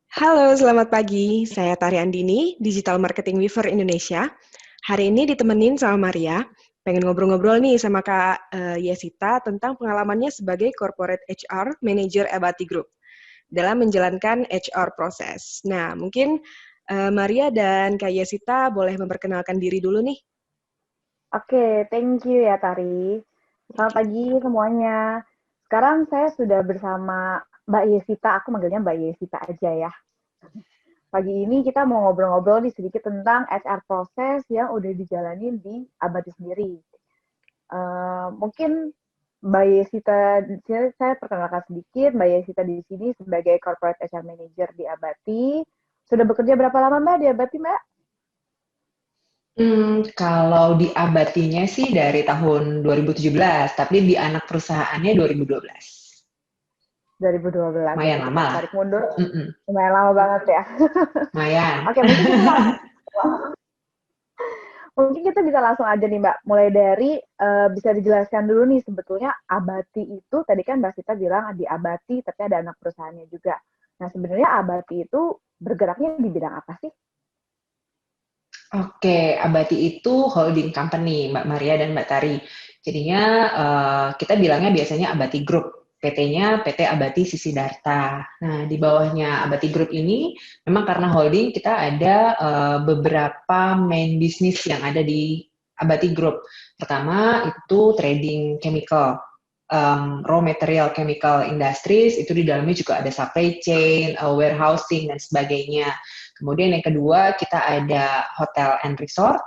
Halo, selamat pagi. Saya Tari Andini, Digital Marketing Weaver Indonesia. Hari ini ditemenin sama Maria. Pengen ngobrol-ngobrol nih sama Kak Yesita tentang pengalamannya sebagai Corporate HR Manager Abati Group dalam menjalankan HR proses. Nah, mungkin Maria dan Kak Yesita boleh memperkenalkan diri dulu nih. Oke, thank you ya Tari. Selamat Oke. pagi semuanya. Sekarang saya sudah bersama Mbak Yesita, aku manggilnya Mbak Yesita aja ya. Pagi ini kita mau ngobrol-ngobrol nih sedikit tentang HR proses yang udah dijalanin di Abadi sendiri. Mungkin Mbak Yesita, saya perkenalkan sedikit, Mbak Yesita di sini sebagai Corporate HR Manager di Abati. Sudah bekerja berapa lama Mbak di Abati Mbak? Kalau di Abatinya sih dari tahun 2017, tapi di anak perusahaannya 2012. 2012, Lumayan oke lama kita lah. tarik mundur. Mm-mm. Lumayan lama banget ya. Lumayan. Oke, mungkin kita bisa langsung aja nih Mbak, mulai dari bisa dijelaskan dulu nih sebetulnya Abati itu, tadi kan Mbak Sita bilang di Abati tapi ada anak perusahaannya juga. Nah sebenarnya Abati itu bergeraknya di bidang apa sih? Oke, Abati itu holding company, Mbak Maria dan Mbak Tari. Jadinya kita bilangnya biasanya Abati Group. PT-nya PT Abati Sisidarta. Nah, di bawahnya Abati Group ini, memang karena holding kita ada beberapa main bisnis yang ada di Abati Group. Pertama itu trading chemical, raw material chemical industries, itu di dalamnya juga ada supply chain, warehousing, dan sebagainya. Kemudian yang kedua kita ada hotel and resort,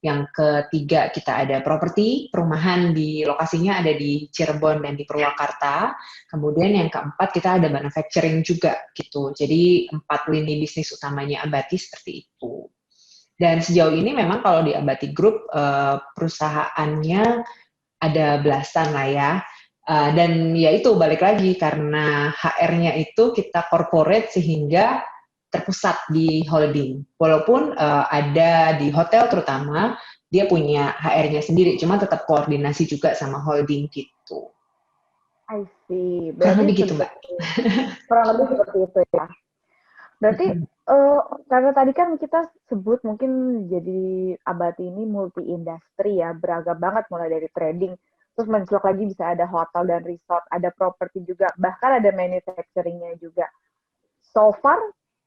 yang ketiga kita ada properti, perumahan di lokasinya ada di Cirebon dan di Purwakarta. Kemudian yang keempat kita ada manufacturing juga gitu. Jadi 4 lini bisnis utamanya Abati seperti itu. Dan sejauh ini memang kalau di Abati Group perusahaannya ada belasan lah ya. Dan ya itu balik lagi karena HR-nya itu kita corporate sehingga terpusat di holding. Walaupun ada di hotel terutama, dia punya HR-nya sendiri, cuma tetap koordinasi juga sama holding gitu. I see, Kurang berarti lebih gitu, Mbak. seperti kurang lebih seperti itu ya. Berarti karena tadi kan kita sebut mungkin jadi Abati ini multi industri ya, beragam banget mulai dari trading, terus mencolok lagi bisa ada hotel dan resort, ada properti juga, bahkan ada manufacturingnya juga. So far,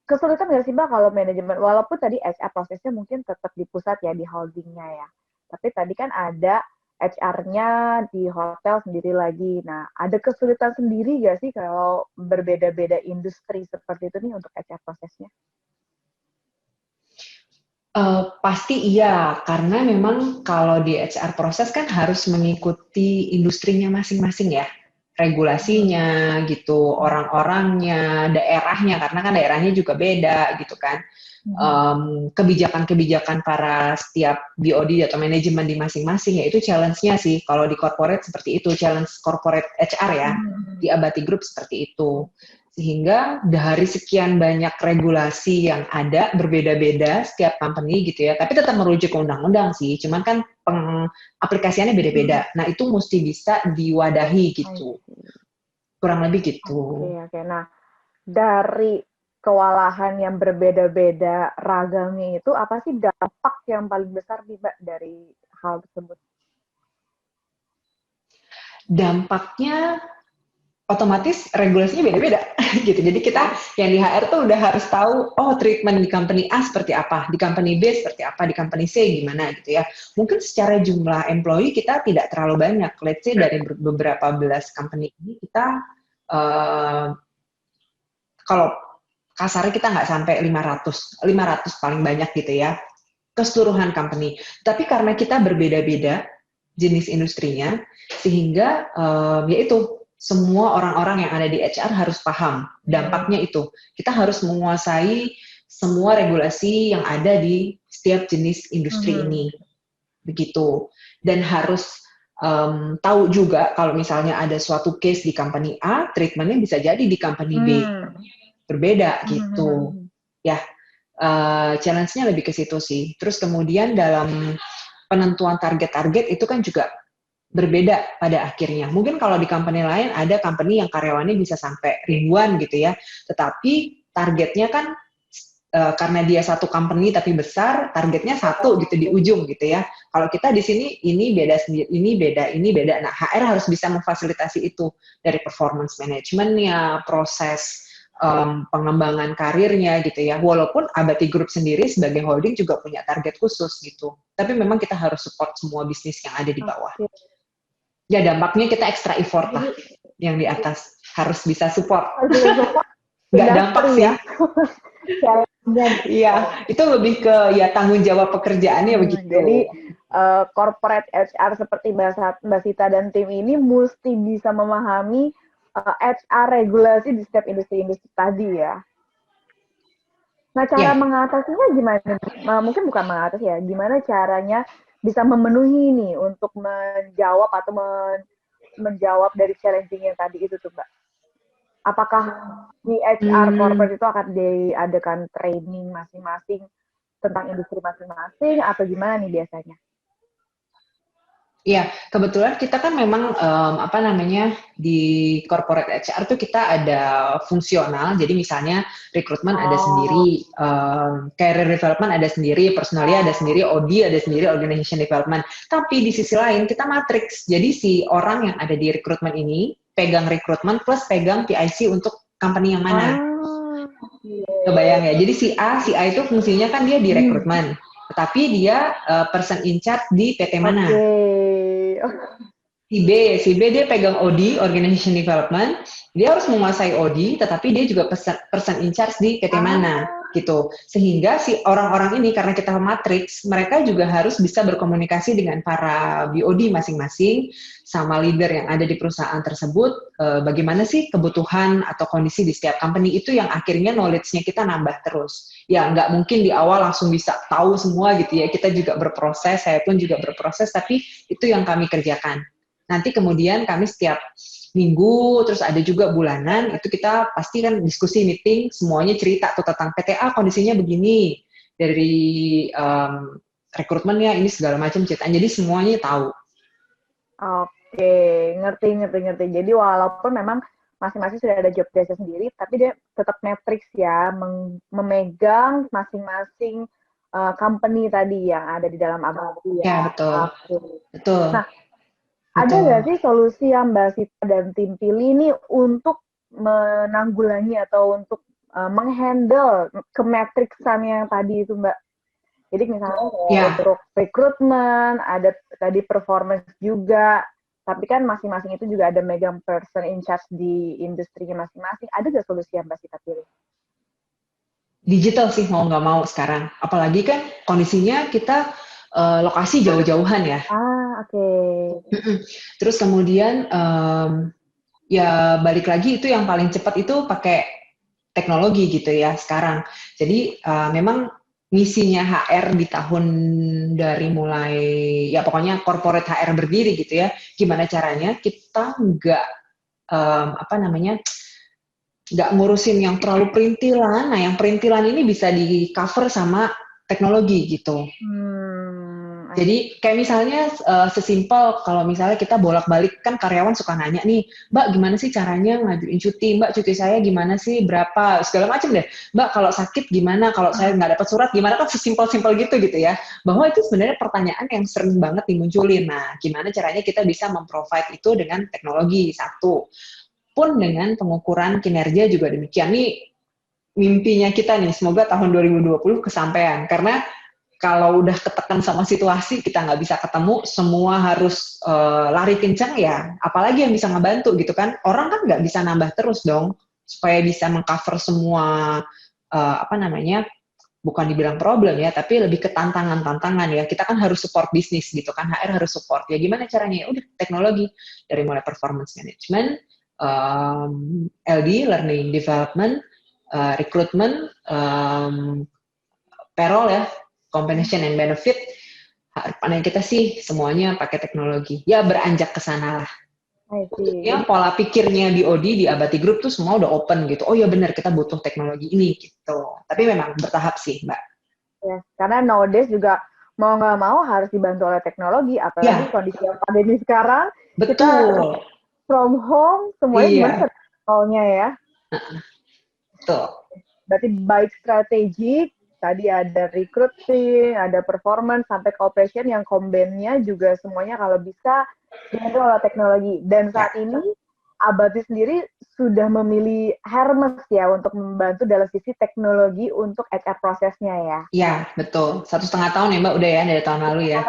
kesulitan nggak sih Mbak kalau manajemen, walaupun tadi HR prosesnya mungkin tetap di pusat ya, di holdingnya ya. Tapi tadi kan ada HR-nya di hotel sendiri lagi. Nah, ada kesulitan sendiri nggak sih kalau berbeda-beda industri seperti itu nih untuk HR prosesnya? Pasti iya, karena memang kalau di HR proses kan harus mengikuti industrinya masing-masing ya, Hmm. regulasinya gitu, orang-orangnya, daerahnya, karena kan daerahnya juga beda gitu kan. Mhm. Kebijakan-kebijakan para setiap BOD atau manajemen di masing-masing, ya itu challenge-nya sih. Kalau di corporate seperti itu, challenge corporate HR ya, Mhm. di Abati Group seperti itu. Sehingga dari sekian banyak regulasi yang ada, berbeda-beda setiap company gitu ya, tapi tetap merujuk ke undang-undang sih, cuman kan aplikasiannya Mhm. beda-beda. Nah, itu mesti bisa diwadahi I gitu. see. Kurang lebih gitu. Oke, oke. Nah, dari kewalahan yang berbeda-beda ragamnya itu, apa sih dampak yang paling besar nih, Mbak, dari hal tersebut? Dampaknya otomatis regulasinya beda-beda gitu. Jadi kita Iya. yang di HR tuh udah harus tahu, oh treatment di company A seperti apa, di company B seperti apa, di company C gimana gitu ya. Mungkin secara jumlah employee kita tidak terlalu banyak. Let's say dari beberapa belas company ini kita kalau kasarnya kita nggak sampai 500 paling banyak gitu ya, keseluruhan company. Tapi karena kita berbeda-beda jenis industrinya, sehingga yaitu semua orang-orang yang ada di HR harus paham Hmm. dampaknya itu. Kita harus menguasai semua regulasi yang ada di setiap jenis industri Mhm. ini, begitu. Dan harus tahu juga kalau misalnya ada suatu case di company A, treatmentnya bisa jadi di company B Hmm. berbeda gitu. Mhm. Ya, challenge-nya lebih ke situ sih. Terus kemudian dalam penentuan target-target itu kan juga berbeda pada akhirnya. Mungkin kalau di company lain ada company yang karyawannya bisa sampai ribuan gitu ya, tetapi targetnya kan karena dia satu company tapi besar, targetnya satu gitu di ujung gitu ya. Kalau kita di sini ini beda sendiri, ini beda. Nah, HR harus bisa memfasilitasi itu dari performance management-nya, proses pengembangan karirnya gitu ya. Walaupun Abati Group sendiri sebagai holding juga punya target khusus gitu. Tapi memang kita harus support semua bisnis yang ada di bawah. Ya dampaknya kita extra effort lah yang di atas harus bisa support. Nggak dampak sih. Iya, itu lebih ke ya tanggung jawab pekerjaannya begitu. Jadi corporate HR seperti Mbak Sita dan tim ini mesti bisa memahami HR regulasi di setiap industri-industri tadi ya. Nah, cara mengatasinya gimana? Mungkin bukan mengatasi ya, gimana caranya bisa memenuhi ini untuk menjawab atau menjawab dari challenging yang tadi itu tuh, Mbak? Apakah di HR corporate itu akan diadakan training masing-masing tentang industri masing-masing atau gimana nih biasanya? Iya, kebetulan kita kan memang di corporate HR tuh kita ada fungsional. Jadi misalnya rekrutmen ada sendiri, career development ada sendiri, personalia ada sendiri, OD ada sendiri, organization development. Tapi di sisi lain kita matrix. Jadi si orang yang ada di rekrutmen ini pegang rekrutmen plus pegang PIC untuk company yang mana. Kebayang ya. Jadi si A itu fungsinya kan dia di rekrutmen. Tetapi dia person in charge di PT mana. Si B dia pegang OD, Organization Development, dia harus menguasai OD, tetapi dia juga person in charge di PT mana, gitu. Sehingga si orang-orang ini, karena kita matrix, mereka juga harus bisa berkomunikasi dengan para BOD masing-masing, sama leader yang ada di perusahaan tersebut, bagaimana sih kebutuhan atau kondisi di setiap company itu yang akhirnya knowledge-nya kita nambah terus. Ya, nggak mungkin di awal langsung bisa tahu semua gitu ya, kita juga berproses, saya pun juga berproses, tapi itu yang kami kerjakan. Nanti kemudian kami setiap minggu, terus ada juga bulanan, itu kita pasti kan diskusi, meeting, semuanya cerita tuh tentang PTA kondisinya begini, dari rekrutmennya ini segala macam ceritaan, jadi semuanya tahu. Oke, ngerti. Jadi walaupun memang masing-masing sudah ada job desk sendiri, tapi dia tetap matrix ya, memegang masing-masing company tadi yang ada di dalam Abati ya. Ya, betul. Nah, ada nggak sih solusi yang Mbak Sita dan tim pilih ini untuk menanggulangi atau untuk menghandle kematriksan yang tadi itu, Mbak? Jadi misalnya untuk rekrutmen, ada tadi performance juga, tapi kan masing-masing itu juga ada megang person in charge di industrinya masing-masing. Ada nggak solusi yang Mbak Sita pilih? Digital sih mau nggak mau sekarang. Apalagi kan kondisinya kita lokasi jauh-jauhan ya. Oke. Terus kemudian ya balik lagi itu yang paling cepat itu pakai teknologi gitu ya sekarang. Jadi memang misinya HR di tahun dari mulai ya pokoknya corporate HR berdiri gitu ya. Gimana caranya kita nggak nggak ngurusin yang terlalu perintilan. Nah yang perintilan ini bisa di cover sama teknologi gitu. Jadi kayak misalnya sesimpel kalau misalnya kita bolak-balik kan karyawan suka nanya nih, Mbak gimana sih caranya ngajuin cuti? Mbak cuti saya gimana sih? Berapa? Segala macam deh. Mbak kalau sakit gimana? Kalau saya nggak dapat surat gimana? Kan sesimpel-simpel gitu ya. Bahwa itu sebenarnya pertanyaan yang sering banget dimunculin. Nah gimana caranya kita bisa memprovide itu dengan teknologi satu. Pun dengan pengukuran kinerja juga demikian. Nih mimpinya kita nih, semoga tahun 2020 kesampaian. Karena kalau udah ketekan sama situasi, kita nggak bisa ketemu, semua harus lari kencang ya, apalagi yang bisa ngebantu gitu kan. Orang kan nggak bisa nambah terus dong, supaya bisa mengcover semua, bukan dibilang problem ya, tapi lebih ke tantangan-tantangan ya. Kita kan harus support bisnis gitu kan, HR harus support. Ya gimana caranya? Ya udah teknologi, dari mulai performance management, LD, learning development, recruitment, payroll ya, compensation and benefit, harapan kita sih semuanya pakai teknologi. Ya beranjak ke sana lah. Ya pola pikirnya di OD, di Abati Group tuh semua udah open gitu. Oh ya benar kita butuh teknologi ini gitu. Tapi memang bertahap sih Mbak. Ya, karena nowadays juga mau nggak mau harus dibantu oleh teknologi, apalagi kondisi yang pandemi sekarang. Betul. Kita from home semuanya gimana ya. Betul. Berarti baik strategik, tadi ada recruiting, ada performance, sampai ke operation yang combine-nya juga semuanya kalau bisa dihandle oleh teknologi. Dan Ya, saat ini Abati sendiri sudah memilih Hermes ya untuk membantu dalam sisi teknologi untuk HR prosesnya ya. ya betul. 1,5 tahun ya Mbak udah ya dari tahun lalu ya.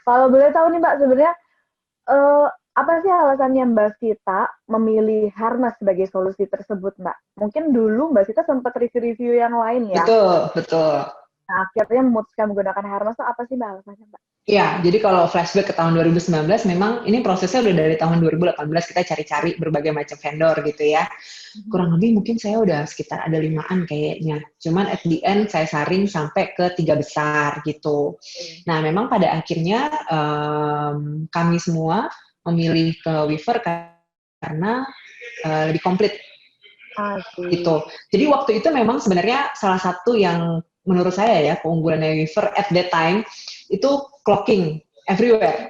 Kalau boleh tahu nih Mbak, sebenarnya apa sih alasannya Mbak Sita memilih Hermes sebagai solusi tersebut, Mbak? Mungkin dulu Mbak Sita sempat review-review yang lain ya. Betul, betul. Nah, akhirnya memutuskan menggunakan Hermes itu apa sih Mbak alasannya, Mbak? Ya, jadi kalau flashback ke tahun 2019, memang ini prosesnya udah dari tahun 2018 kita cari-cari berbagai macam vendor gitu ya. Kurang lebih mungkin saya udah sekitar ada 5-an kayaknya. Cuman at the end saya saring sampai ke 3 besar gitu. Nah, memang pada akhirnya kami semua memilih ke Weaver karena lebih komplit gitu. Jadi waktu itu memang sebenarnya salah satu yang menurut saya ya keunggulannya Weaver at that time itu clocking everywhere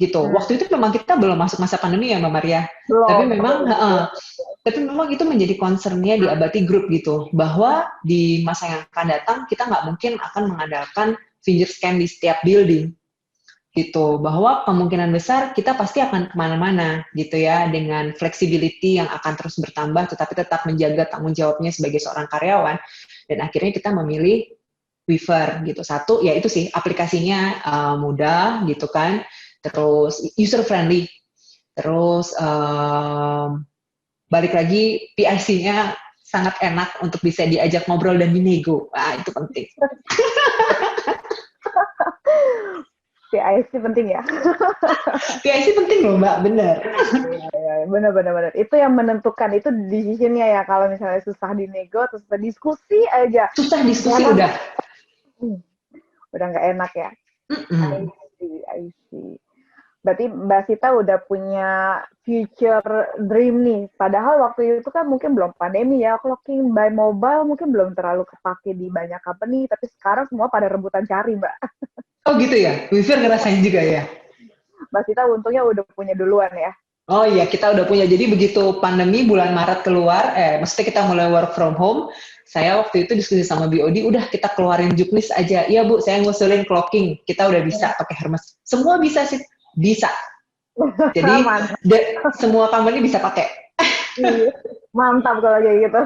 gitu. Waktu itu memang kita belum masuk masa pandemi ya Mbak Maria. Tapi memang itu menjadi concern-nya di Abati Group gitu, bahwa di masa yang akan datang kita nggak mungkin akan mengandalkan finger scan di setiap building gitu, bahwa kemungkinan besar kita pasti akan kemana-mana gitu ya, dengan flexibility yang akan terus bertambah, tetapi tetap menjaga tanggung jawabnya sebagai seorang karyawan. Dan akhirnya kita memilih Weaver gitu. Satu, ya itu sih aplikasinya mudah gitu kan, terus user friendly, terus balik lagi PIC-nya sangat enak untuk bisa diajak ngobrol dan dinego. Itu penting. PIC penting ya? PIC penting loh Mbak, bener. Bener. Itu yang menentukan, itu decision-nya ya, kalau misalnya susah dinego, terus diskusi aja. Susah diskusi udah. Udah nggak enak ya? I see. Berarti Mbak Sita udah punya future dream nih. Padahal waktu itu kan mungkin belum pandemi ya, clocking by mobile mungkin belum terlalu kepake di banyak company, tapi sekarang semua pada rebutan cari, Mbak. Oh gitu ya? Weaver ngerasain juga ya? Mbak Sita untungnya udah punya duluan ya. Oh iya, kita udah punya. Jadi begitu pandemi bulan Maret keluar, maksudnya kita mulai work from home, saya waktu itu diskusi sama BOD, udah kita keluarin Juknis aja. Iya Bu, saya ngusulin clocking, kita udah bisa pakai Hermes. Semua bisa sih, bisa. Jadi semua company bisa pakai. Mantap kalau kayak gitu.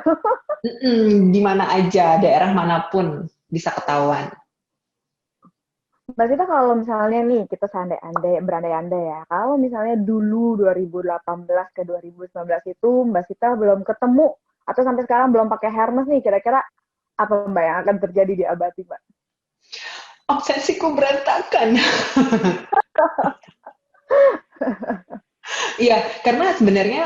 Di mana aja, daerah manapun bisa ketahuan. Mbak Sita, kalau misalnya nih kita berandai-andai ya, kalau misalnya dulu 2018 ke 2019 itu Mbak Sita belum ketemu atau sampai sekarang belum pakai Hermes nih, kira-kira apa Mbak yang akan terjadi di Abati, Mbak? Obsesiku berantakan. Iya, karena sebenarnya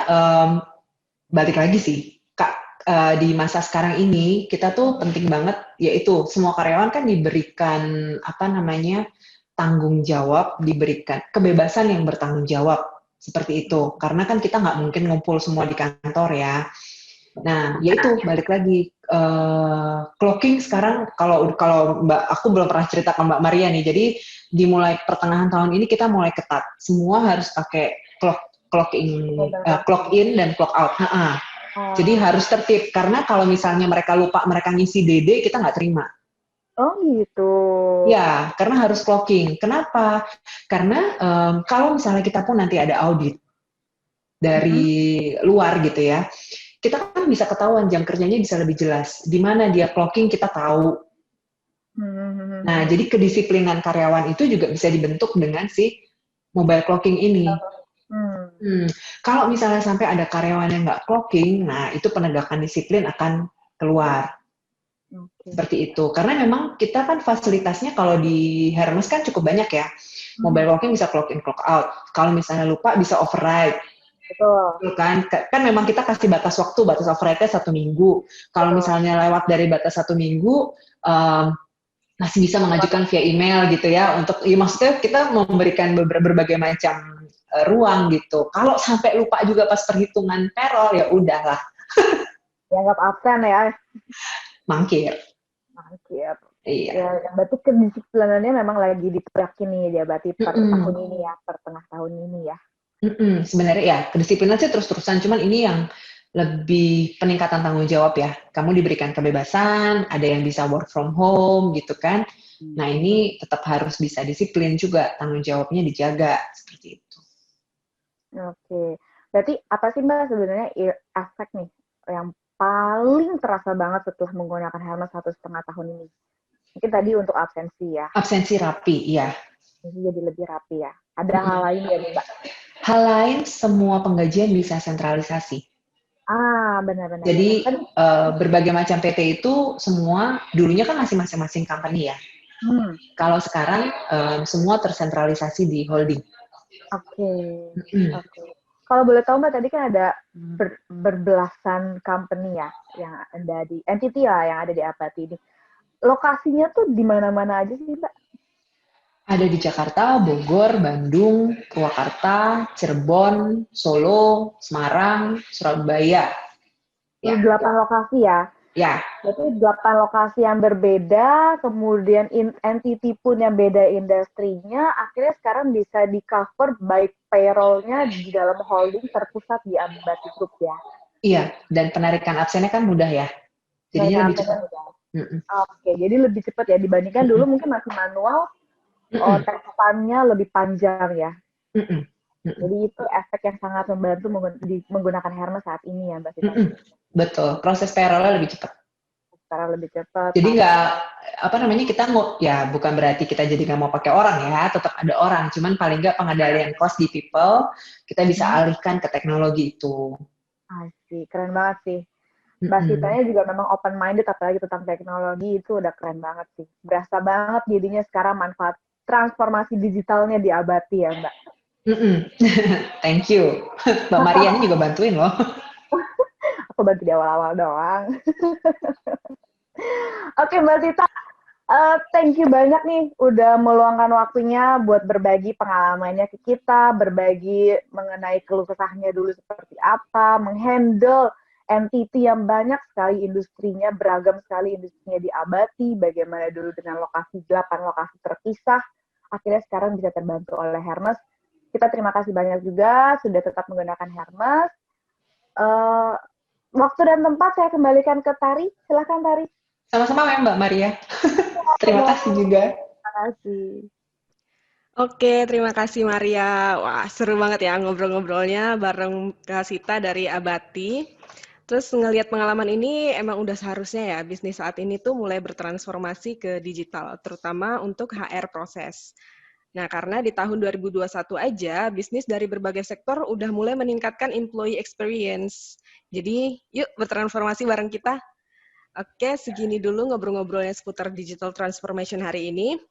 balik lagi sih, Kak, di masa sekarang ini kita tuh penting banget, yaitu semua karyawan kan diberikan tanggung jawab, diberikan kebebasan yang bertanggung jawab seperti itu. Karena kan kita nggak mungkin ngumpul semua di kantor ya. Nah, yaitu balik lagi clocking sekarang kalau aku belum pernah cerita ke Mbak Maria nih. Jadi dimulai pertengahan tahun ini kita mulai ketat. Semua harus pakai clock in dan clock out. Jadi harus tertib, karena kalau misalnya mereka lupa mereka ngisi DD, kita nggak terima. Oh gitu. Ya, karena harus clocking. Kenapa? Karena kalau misalnya kita pun nanti ada audit dari luar gitu ya, kita kan bisa ketahuan jam kerjanya bisa lebih jelas. Di mana dia clocking kita tahu. Nah, jadi kedisiplinan karyawan itu juga bisa dibentuk dengan si mobile clocking ini. Kalau misalnya sampai ada karyawan yang nggak clocking, nah itu penegakan disiplin akan keluar. Seperti itu. Karena memang kita kan fasilitasnya kalau di Hermes kan cukup banyak ya. Mobile clocking bisa clock in, clock out. Kalau misalnya lupa bisa override. Betul. Kan memang kita kasih batas waktu, batas override-nya 1 minggu. Kalau misalnya lewat dari batas 1 minggu, masih bisa mengajukan via email gitu ya. Maksudnya kita memberikan berbagai macam ruang gitu. Kalau sampai lupa juga pas perhitungan payroll, ya udahlah. Dianggap absen ya. Mangkir. Iya. Ya, berarti kedisiplinannya memang lagi diterapkan nih ya, berarti per tahun ini ya, per tengah tahun ini ya. Sebenarnya ya, kedisiplinan sih terus-terusan, cuman ini yang lebih peningkatan tanggung jawab ya. Kamu diberikan kebebasan, ada yang bisa work from home gitu kan. Nah ini tetap harus bisa disiplin juga, tanggung jawabnya dijaga seperti itu. Oke, berarti apa sih Mbak sebenarnya efek nih yang paling terasa banget setelah menggunakan Hermes 1,5 tahun ini? Mungkin tadi untuk absensi ya, Absensi rapi, iya. jadi lebih rapi ya. Ada hal lain ya Mbak? Hal lain, semua penggajian bisa sentralisasi. Benar-benar. Jadi berbagai macam PT itu semua dulunya kan masih masing-masing company ya. Kalau sekarang semua tersentralisasi di holding. Oke. Kalau boleh tahu Mbak, tadi kan ada berbelasan company ya yang ada di entity lah yang ada di Abati ini. Lokasinya tuh di mana-mana aja sih Mbak? Ada di Jakarta, Bogor, Bandung, Purwakarta, Cirebon, Solo, Semarang, Surabaya. Ya. 8 lokasi ya? Ya. Berarti 8 lokasi yang berbeda, kemudian entity pun yang beda industrinya, akhirnya sekarang bisa di-cover baik payroll-nya di dalam holding terpusat di Abati Group ya? Iya, dan penarikan absennya kan mudah ya. Jadinya lebih cepat. Oke, jadi lebih cepat ya dibandingkan dulu mungkin masih manual, tahapannya lebih panjang ya. Jadi itu efek yang sangat membantu menggunakan Hermes saat ini ya Mbak Sita. Betul, proses payroll-nya lebih cepat. Secara lebih cepat. Jadi kita ya bukan berarti kita jadi nggak mau pakai orang ya, tetap ada orang. Cuman paling nggak pengendalian cost di people kita bisa alihkan ke teknologi itu. Asik, keren banget sih. Mbak Sitanya juga memang open minded apalagi tentang teknologi, itu udah keren banget sih. Berasa banget jadinya sekarang manfaat transformasi digitalnya di Abati ya Mbak. Thank you. Mbak Maria ini juga bantuin loh. Aku bantu di awal-awal doang. Oke Mbak Sita, thank you banyak nih udah meluangkan waktunya buat berbagi pengalamannya ke kita, berbagi mengenai keluh kesahnya dulu seperti apa, menghandle entity yang banyak sekali industrinya, beragam sekali industrinya di Abati, bagaimana dulu dengan 8 lokasi terpisah, akhirnya sekarang bisa terbantu oleh Hermes. Kita terima kasih banyak juga sudah tetap menggunakan Hermes. Waktu dan tempat saya kembalikan ke Tari, silakan Tari. Sama-sama ya Mbak Maria. Terima kasih juga. Terima kasih. Oke, terima kasih Maria. Wah, seru banget ya ngobrol-ngobrolnya bareng Kak Sita dari Abati. Terus ngelihat pengalaman ini emang udah seharusnya ya bisnis saat ini tuh mulai bertransformasi ke digital, terutama untuk HR proses. Nah, karena di tahun 2021 aja, bisnis dari berbagai sektor udah mulai meningkatkan employee experience. Jadi, yuk bertransformasi bareng kita. Oke, segini dulu ngobrol-ngobrolnya seputar digital transformation hari ini.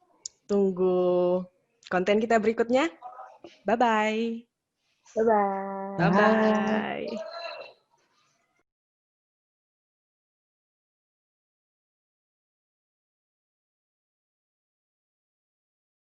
Tunggu konten kita berikutnya. Bye-bye. Bye-bye. Bye-bye.